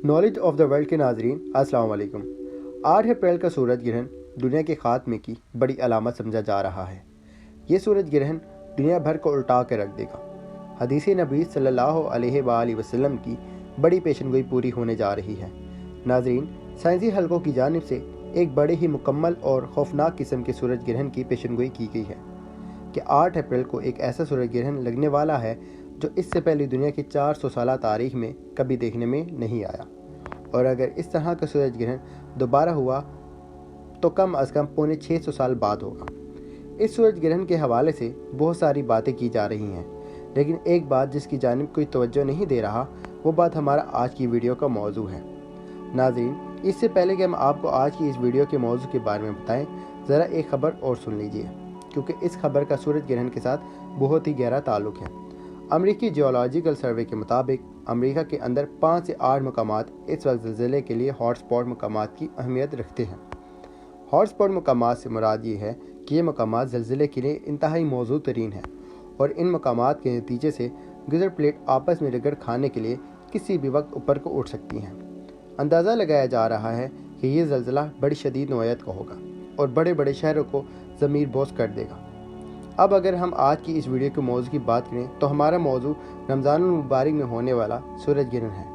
Knowledge of the world के नाजरीन अस्सलाम वालेकुम। 8 अप्रैल का सूरज ग्रहण दुनिया के खात्मे की बड़ी अलामत समझा जा रहा है। ये सूरज ग्रहण दुनिया भर को उल्टा कर रख देगा। हदीस नबी सल्लल्लाहु अलैहि वसल्लम की बड़ी पेशनगोई पूरी होने जा रही है। नाजरीन, साइंसी हलकों की जानिब से एक बड़े ही मुकम्मल और खौफनाक किस्म के सूरज ग्रहण की पेशनगोई की गई है कि 8 अप्रैल को एक ऐसा सूरज ग्रहण लगने वाला है जो इससे पहले दुनिया की 400 साल तारीख में कभी देखने में नहीं आया, और अगर इस तरह का सूरज ग्रहण दोबारा हुआ तो कम अज़ कम पौने 600 साल बाद होगा। इस सूरज ग्रहण के हवाले से बहुत सारी बातें की जा रही हैं, लेकिन एक बात जिसकी जानिब कोई तवज्जो नहीं दे रहा, वो बात हमारा आज की वीडियो का मौजू है। नाज़रीन, इससे पहले कि हम आपको आज की इस वीडियो के मौजू के बारे में बताएं, ज़रा एक ख़बर और सुन लीजिए, क्योंकि इस खबर का सूरज ग्रहण के साथ बहुत ही गहरा ताल्लुक़ है। अमरीकी जियोलॉजिकल सर्वे के मुताबिक अमेरिका के अंदर 5 से 8 मकामात इस वक्त ज़लज़ले के लिए हॉटस्पॉट मकामात की अहमियत रखते हैं। हॉटस्पॉट मकामात से मुराद ये है कि ये मकामात ज़लज़ले के लिए इंतहाई मौजूद तरीन है, और इन मकामात के नतीजे से गिजर प्लेट आपस में रगड़ खाने के लिए किसी भी वक्त ऊपर को उठ सकती हैं। अंदाज़ा लगाया जा रहा है कि ये ज़लज़ला बड़ी शदीद नौयत का होगा और बड़े बड़े शहरों को ज़मीर बोस कर देगा। अब अगर हम आज की इस वीडियो के मौजू की बात करें तो हमारा मौजू रमज़ानुल मुबारक में होने वाला सूरज ग्रहण है।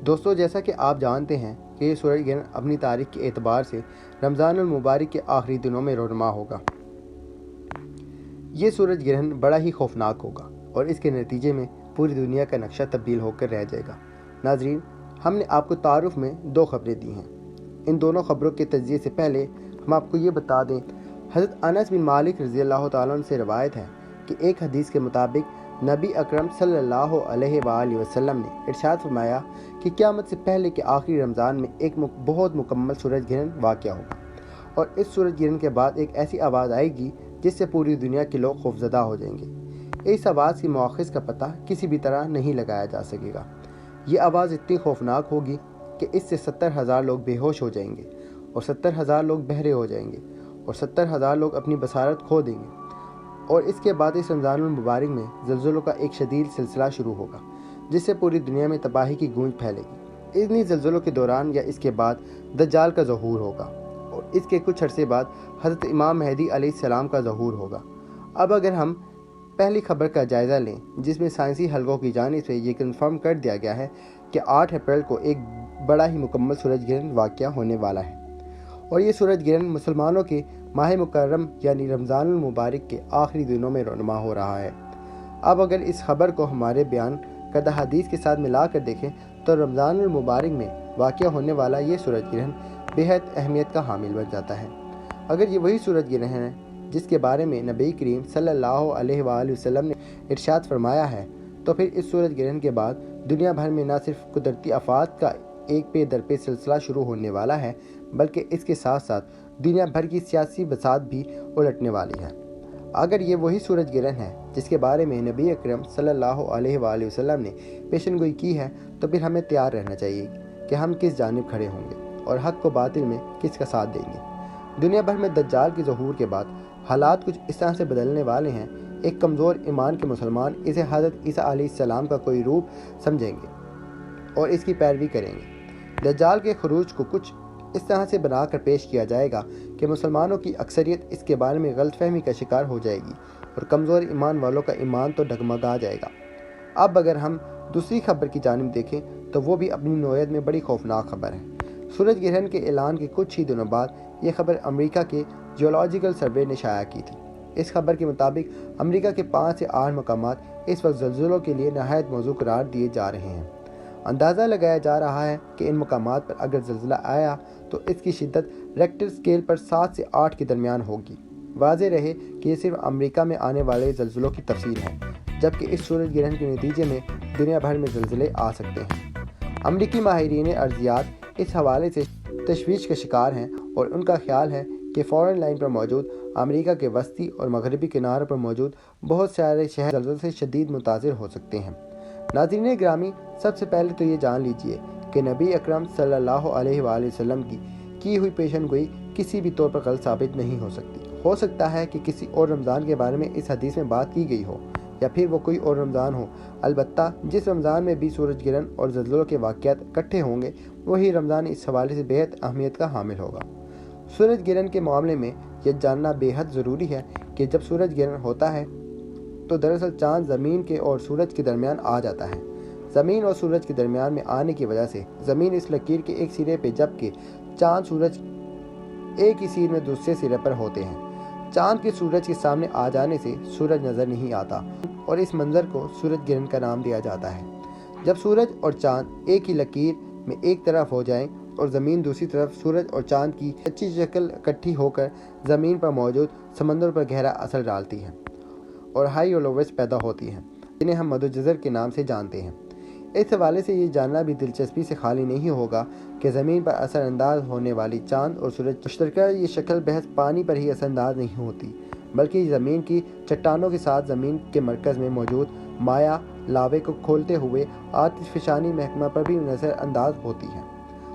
दोस्तों, जैसा कि आप जानते हैं कि ये सूरज ग्रहण अपनी तारीख के एतबार से रमज़ानुल मुबारक के आखिरी दिनों में रोनुमा होगा। ये सूरज ग्रहण बड़ा ही खौफनाक होगा और इसके नतीजे में पूरी दुनिया का नक्शा तब्दील होकर रह जाएगा। नाजरीन, हमने आपको तारुफ में 2 खबरें दी हैं। इन दोनों खबरों के तज्ज़िये से पहले हम आपको ये बता दें, हज़रत अनस बिन मालिक रज़ी अल्लाह तआला अन्हु से रवायत है कि एक हदीस के मुताबिक नबी अकरम सल्लल्लाहु अलैहि वसल्लम ने इरशाद फरमाया कि क़यामत से पहले के आखिरी रमज़ान में एक बहुत मुकम्मल सूरज ग्रहण वाक़या होगा, और इस सूरज ग्रहण के बाद एक ऐसी आवाज़ आएगी जिससे पूरी दुनिया के लोग खौफज़दा हो जाएंगे। इस आवाज़ की मौक़िफ़ का पता किसी भी तरह नहीं लगाया जा सकेगा। ये आवाज़ इतनी खौफनाक होगी कि इससे 70,000 लोग बेहोश हो जाएंगे, और 70,000 लोग बहरे हो जाएंगे, और 70,000 लोग अपनी बसारत खो देंगे। और इसके बाद इस रमज़ानुल मुबारक में ज़लज़लों का एक शदीद सिलसिला शुरू होगा, जिससे पूरी दुनिया में तबाही की गूंज फैलेगी। इन्हीं ज़लज़लों के दौरान या इसके बाद दज्जाल का ज़हूर होगा, और इसके कुछ अरसे बाद हज़रत इमाम महदी अलैहिस्सलाम का ज़हूर होगा। अब अगर हम पहली खबर का जायज़ा लें, जिसमें साइंसी हलकों की जानिब से ये कन्फर्म कर दिया गया है कि 8 अप्रैल को एक बड़ा ही मुकम्मल सूरज ग्रहण वाक़या होने वाला है, और ये सूरज ग्रहण मुसलमानों के माह मुकर्रम यानी रमज़ानुल मुबारक के आखिरी दिनों में रोनुमा हो रहा है। अब अगर इस खबर को हमारे बयान करदा हदीस के साथ मिला कर देखें तो रमज़ानुल मुबारक में वाक़या होने वाला ये सूरज ग्रहण बेहद अहमियत का हामिल बन जाता है। अगर ये वही सूरज ग्रहण है जिसके बारे में नबी करीम सल्लल्लाहु अलैहि वसल्लम ने इरशाद फरमाया है, तो फिर इस सूरज ग्रहण के बाद दुनिया भर में न सिर्फ कुदरती आफात का एक पे दर पे सिलसिला शुरू होने वाला है, बल्कि इसके साथ साथ दुनिया भर की सियासी बसात भी उलटने वाली है। अगर ये वही सूरज ग्रहण है जिसके बारे में नबी अकरम सल्लल्लाहु अलैहि वसल्लम ने पेशनगोई की है, तो फिर हमें तैयार रहना चाहिए कि हम किस जानिब खड़े होंगे और हक़ को बातिल में किसका साथ देंगे। दुनिया भर में दज्जाल के ज़हूर के बाद हालात कुछ इस तरह से बदलने वाले हैं। एक कमज़ोर ईमान के मुसलमान इसे हज़रत ईसा अलैहिस्सलाम का कोई रूप समझेंगे और इसकी पैरवी करेंगे। दज्जाल के खरूज को कुछ इस तरह से बनाकर पेश किया जाएगा कि मुसलमानों की अक्सरियत इसके बारे में गलतफहमी का शिकार हो जाएगी, और कमज़ोर ईमान वालों का ईमान तो डगमगा जाएगा। अब अगर हम दूसरी खबर की जानिब देखें तो वो भी अपनी नौयत में बड़ी खौफनाक खबर है। सूरज ग्रहण के ऐलान के कुछ ही दिनों बाद ये खबर अमेरिका के जियोलॉजिकल सर्वे ने शाया की थी। इस खबर के मुताबिक अमेरिका के 5 से 8 मकामात इस वक्त ज़लज़लों के लिए नहायत मौजू करार दिए जा रहे हैं। अंदाज़ा लगाया जा रहा है कि इन मकामात पर अगर ज़लज़ला आया तो इसकी शिद्दत रेक्टर स्केल पर 7 से 8 के दरमियान होगी। वाज़ेह रहे कि ये सिर्फ अमेरिका में आने वाले ज़लज़लों की तफसील है, जबकि इस सूरज ग्रहण के नतीजे में दुनिया भर में ज़लज़ले आ सकते हैं। अमरीकी माहिरीन अर्ज़ियात इस हवाले से तशवीश का शिकार हैं, और उनका ख्याल है कि फ़ॉरेन लाइन पर मौजूद अमेरिका के वस्ती और मगरबी किनारों पर मौजूद बहुत सारे शहर ज़लज़ले से शदीद मुतासिर हो सकते हैं। नाज़रीन ग्रामी, सबसे पहले तो ये जान लीजिए कि नबी अकरम सल्लल्लाहु अलैहि वसल्लम की हुई पेशनगोई किसी भी तौर पर गलत साबित नहीं हो सकती। हो सकता है कि किसी और रमज़ान के बारे में इस हदीस में बात की गई हो, یا پھر وہ کوئی اور رمضان ہو، البتہ جس رمضان میں بھی سورج گرہن اور زلزلوں کے واقعات اکٹھے ہوں گے وہی رمضان اس حوالے سے بے حد اہمیت کا حامل ہوگا۔ سورج گرہن کے معاملے میں یہ جاننا بے حد ضروری ہے کہ جب سورج گرہن ہوتا ہے تو دراصل چاند زمین کے اور سورج کے درمیان آ جاتا ہے۔ زمین اور سورج کے درمیان میں آنے کی وجہ سے زمین اس لکیر کے ایک سرے پہ جبکہ چاند سورج ایک ہی سیر میں دوسرے سرے پر ہوتے ہیں۔ چاند کے سورج کے سامنے آ جانے سے سورج نظر نہیں آتا اور اس منظر کو سورج گرہن کا نام دیا جاتا ہے۔ جب سورج اور چاند ایک ہی لکیر میں ایک طرف ہو جائیں اور زمین دوسری طرف، سورج اور چاند کی اچھی شکل اکٹھی ہو کر زمین پر موجود سمندر پر گہرا اثر ڈالتی ہے اور ہائی اور لوویسٹ پیدا ہوتی ہیں، جنہیں ہم مد و جزر کے نام سے جانتے ہیں۔ اس حوالے سے یہ جاننا بھی دلچسپی سے خالی نہیں ہوگا کہ زمین پر اثر انداز ہونے والی چاند اور سورج مشترکہ یہ شکل محض پانی پر ہی اثر انداز نہیں ہوتی، بلکہ زمین کی چٹانوں کے ساتھ زمین کے مرکز میں موجود مائع لاوے کو کھولتے ہوئے آتش فشانی محکمہ پر بھی نظر انداز ہوتی ہے۔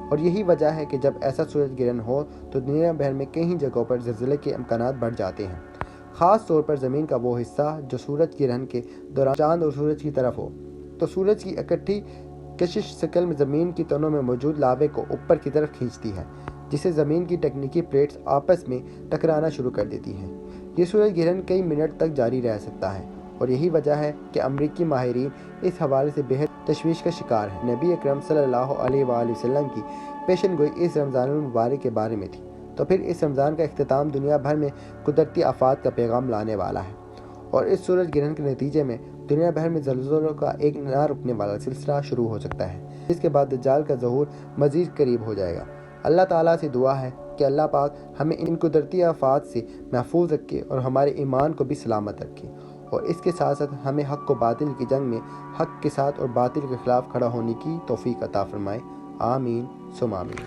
اور یہی وجہ ہے کہ جب ایسا سورج گرہن ہو تو دنیا بھر میں کئی جگہوں پر زلزلے کے امکانات بڑھ جاتے ہیں، خاص طور پر زمین کا وہ حصہ جو سورج گرہن کے دوران چاند اور سورج کی طرف ہو، تو سورج کی اکٹھی کشش شکل میں زمین کی تنوں میں موجود لاوے کو اوپر کی طرف کھینچتی ہے، جسے زمین کی تکنیکی پلیٹس آپس میں ٹکرانا شروع کر دیتی ہیں۔ یہ سورج گرہن کئی منٹ تک جاری رہ سکتا ہے اور یہی وجہ ہے کہ امریکی ماہرین اس حوالے سے بے حد تشویش کا شکار ہیں۔ نبی اکرم صلی اللہ علیہ وآلہ وسلم کی پیشن گوئی اس رمضان المبارک کے بارے میں تھی، تو پھر اس رمضان کا اختتام دنیا بھر میں قدرتی آفات کا پیغام لانے والا ہے اور اس سورج گرہن کے نتیجے میں دنیا بھر میں زلزلوں کا ایک نہ رکنے والا سلسلہ شروع ہو سکتا ہے، جس کے بعد دجال کا ظہور مزید قریب ہو جائے گا۔ اللہ تعالیٰ سے دعا ہے کہ اللہ پاک ہمیں ان قدرتی آفات سے محفوظ رکھے اور ہمارے ایمان کو بھی سلامت رکھے، اور اس کے ساتھ ساتھ ہمیں حق و باطل کی جنگ میں حق کے ساتھ اور باطل کے خلاف کھڑا ہونے کی توفیق عطا فرمائے۔ آمین ثم آمین۔